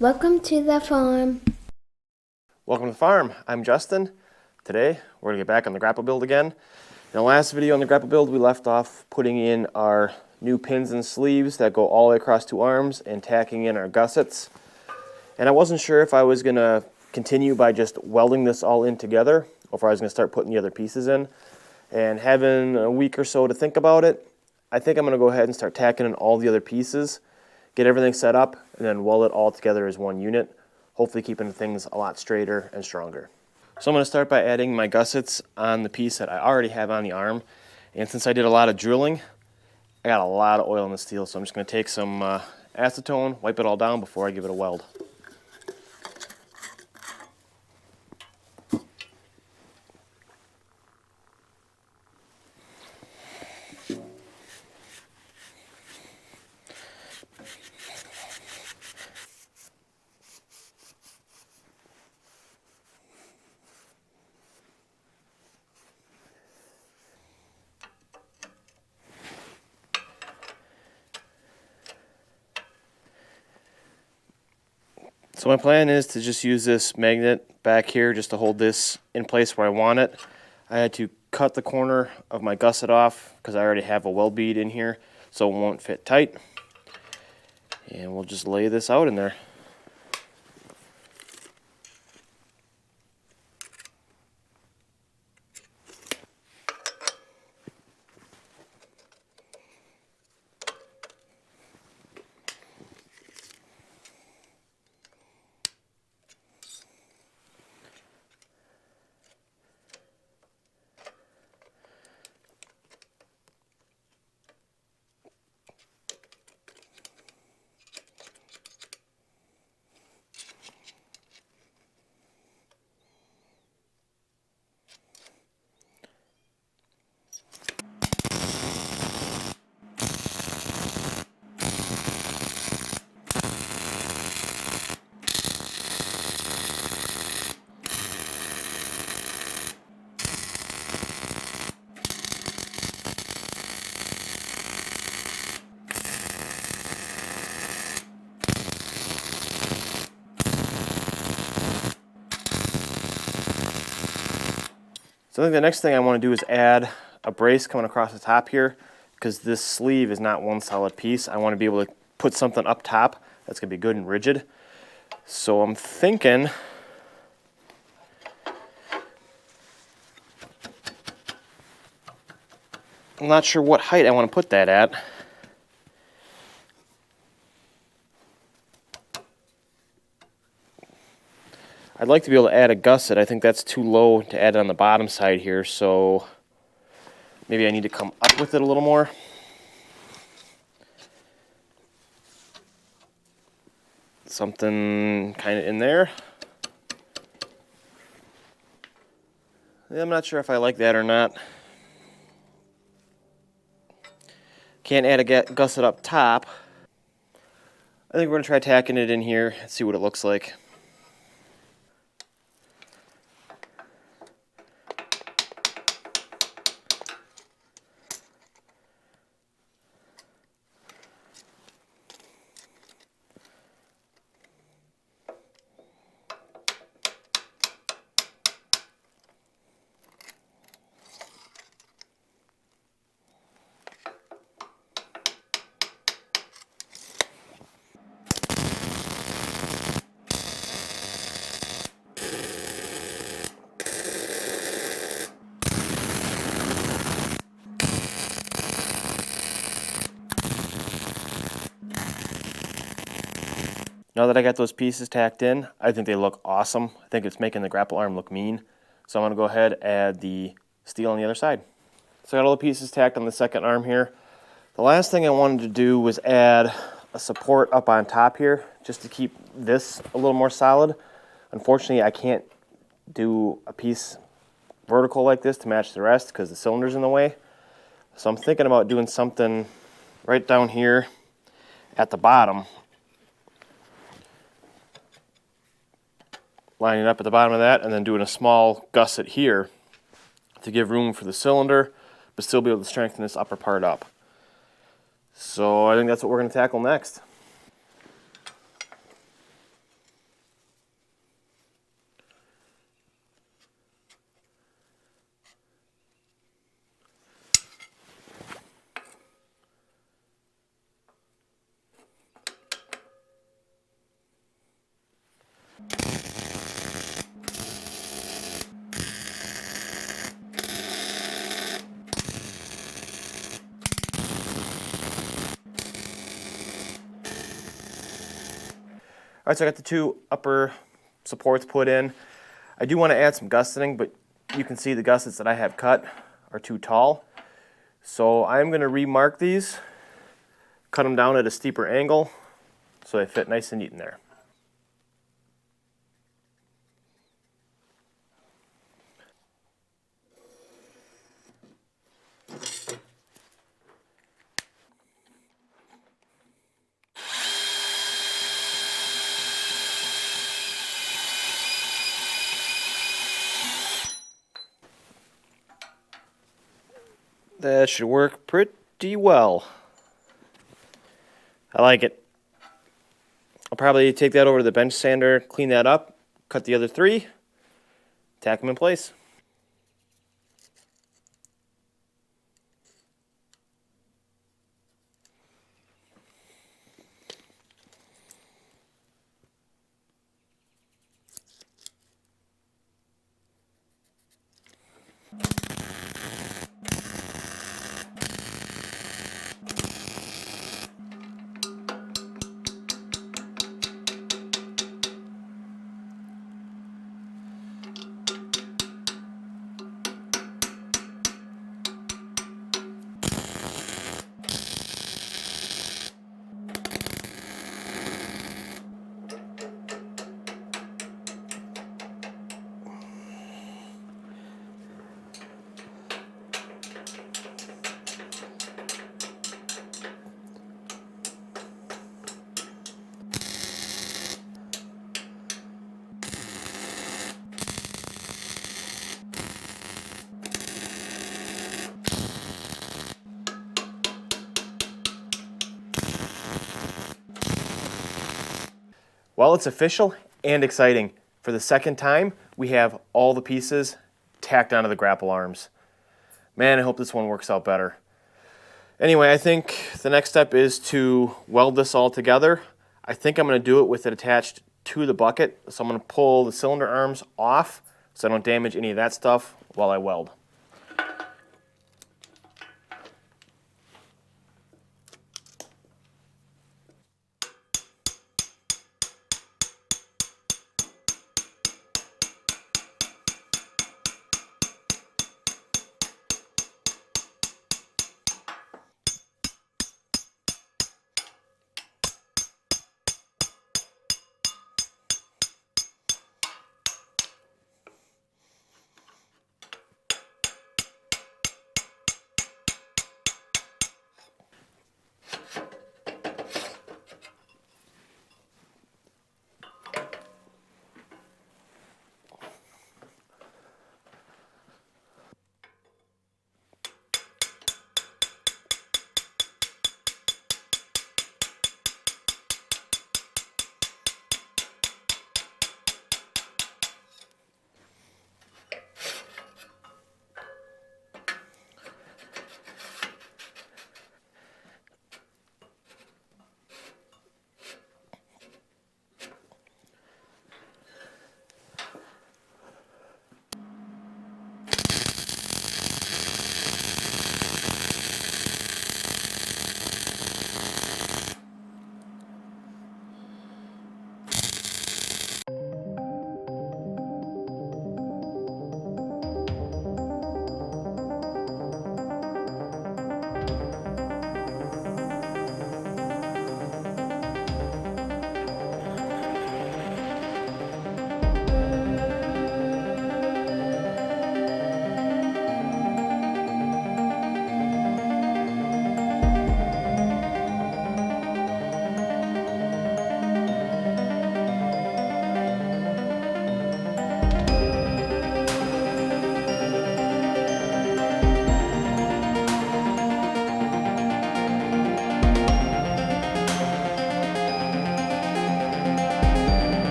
Welcome to the farm. Welcome to the farm. I'm Justin. Today we're going to get back on the grapple build again. In the last video on the grapple build we left off putting in our new pins and sleeves that go all the way across two arms and tacking in our gussets. And I wasn't sure if I was going to continue by just welding this all in together or if I was going to start putting the other pieces in. And having a week or so to think about it, I think I'm going to go ahead and start tacking in all the other pieces, get everything set up, and then weld it all together as one unit, hopefully keeping things a lot straighter and stronger. So I'm going to start by adding my gussets on the piece that I already have on the arm. And since I did a lot of drilling, I got a lot of oil in the steel, so I'm just going to take some acetone, wipe it all down before I give it a weld. So my plan is to just use this magnet back here just to hold this in place where I want it. I had to cut the corner of my gusset off because I already have a weld bead in here, so it won't fit tight. And we'll just lay this out in there. So I think the next thing I want to do is add a brace coming across the top here, because this sleeve is not one solid piece. I want to be able to put something up top that's going to be good and rigid. So I'm thinking I'm not sure what height I want to put that at. I'd like to be able to add a gusset. I think that's too low to add on the bottom side here, so maybe I need to come up with it a little more. Something kind of in there. I'm not sure if I like that or not. Can't add a gusset up top. I think we're going to try tacking it in here and see what it looks like. Now that I got those pieces tacked in, I think they look awesome. I think it's making the grapple arm look mean. So I'm going to go ahead and add the steel on the other side. So I got all the pieces tacked on the second arm here. The last thing I wanted to do was add a support up on top here just to keep this a little more solid. Unfortunately, I can't do a piece vertical like this to match the rest because the cylinder's in the way. So I'm thinking about doing something right down here at the bottom, lining up at the bottom of that, and then doing a small gusset here to give room for the cylinder, but still be able to strengthen this upper part up. So I think that's what we're going to tackle next. Alright, so I got the two upper supports put in. I do want to add some gusseting, but you can see the gussets that I have cut are too tall. So I'm going to remark these, cut them down at a steeper angle so they fit nice and neat in there. That should work pretty well. I like it. I'll probably take that over to the bench sander, clean that up, cut the other three, tack them in place. Well, it's official and exciting. For the second time, we have all the pieces tacked onto the grapple arms. Man, I hope this one works out better. Anyway, I think the next step is to weld this all together. I think I'm going to do it with it attached to the bucket. So I'm going to pull the cylinder arms off so I don't damage any of that stuff while I weld.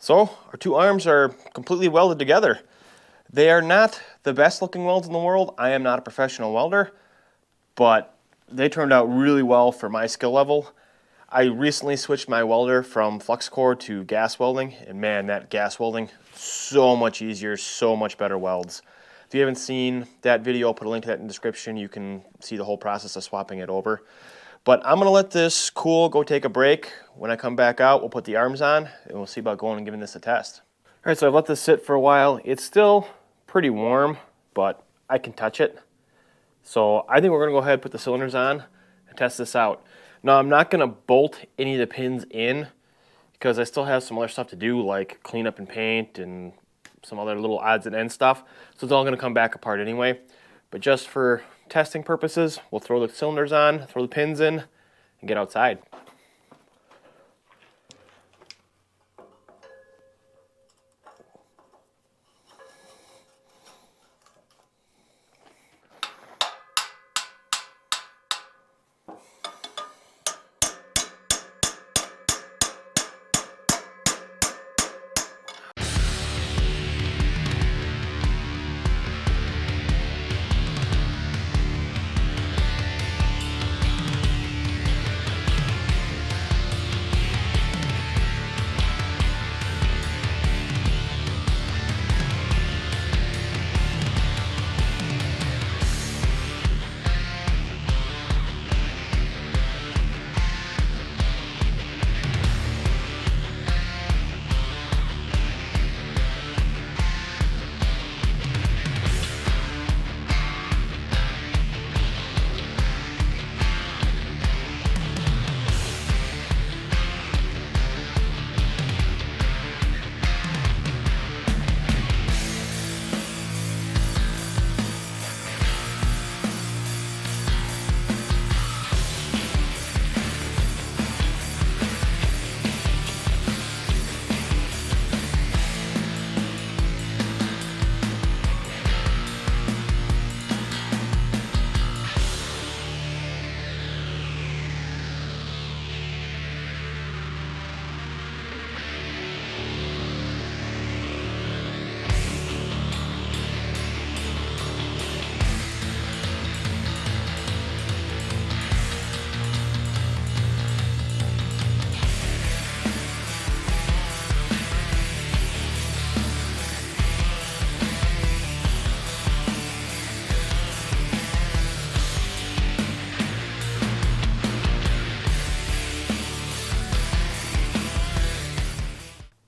So our two arms are completely welded together. They are not the best looking welds in the world. I am not a professional welder, but they turned out really well for my skill level. I recently switched my welder from flux core to gas welding, and man, that gas welding, so much easier, so much better welds. If you haven't seen that video, I'll put a link to that in the description. You can see the whole process of swapping it over. But I'm gonna let this cool, go take a break. When I come back out, we'll put the arms on, and we'll see about going and giving this a test. All right, so I've let this sit for a while. It's still pretty warm, but I can touch it. So I think we're gonna go ahead and put the cylinders on and test this out. Now I'm not gonna bolt any of the pins in because I still have some other stuff to do, like clean up and paint and some other little odds and ends stuff. So it's all gonna come back apart anyway. But just for testing purposes, we'll throw the cylinders on, throw the pins in, and get outside.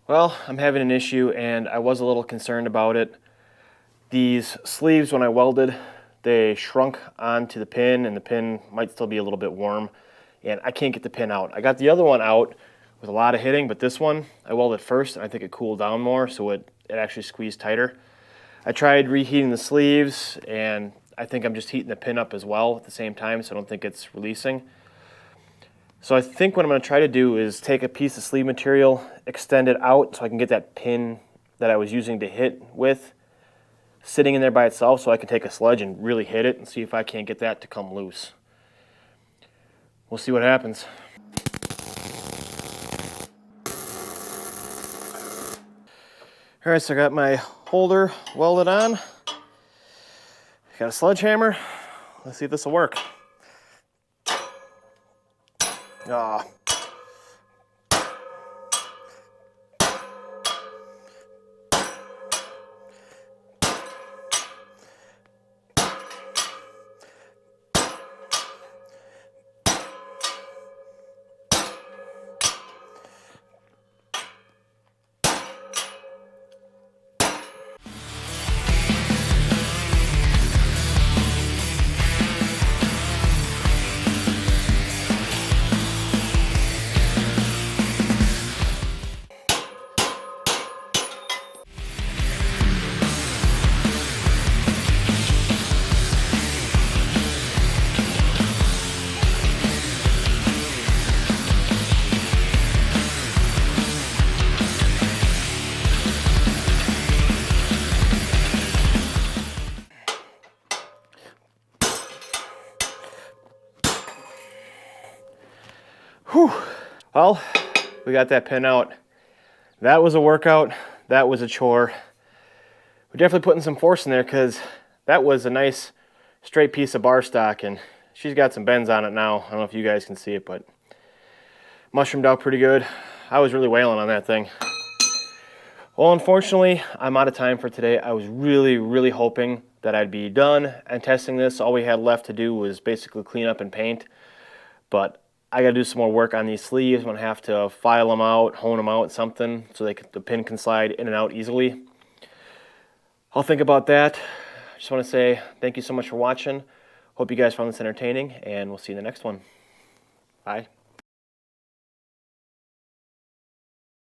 Well, I'm having an issue and I was a little concerned about it. These sleeves, when I welded, they shrunk onto the pin and the pin might still be a little bit warm and I can't get the pin out. I got the other one out with a lot of hitting, but this one I welded first and I think it cooled down more, so it actually squeezed tighter. I tried reheating the sleeves and I think I'm just heating the pin up as well at the same time, so I don't think it's releasing. So I think what I'm going to try to do is take a piece of sleeve material, extend it out so I can get that pin that I was using to hit with sitting in there by itself, so I can take a sledge and really hit it and see if I can't get that to come loose. We'll see what happens. All right, so I got my holder welded on. Got a sledgehammer. Let's see if this will work. Ah. Whew. Well, we got that pin out. That was a workout. That was a chore. We're definitely putting some force in there because that was a nice straight piece of bar stock, and she's got some bends on it now. I don't know if you guys can see it, but mushroomed out pretty good. I was really wailing on that thing. Well, unfortunately, I'm out of time for today. I was really hoping that I'd be done and testing this. All we had left to do was basically clean up and paint, but I got to do some more work on these sleeves. I'm going to have to file them out, hone them out, something, so the pin can slide in and out easily. I'll think about that. I just want to say thank you so much for watching. Hope you guys found this entertaining, and we'll see you in the next one. Bye.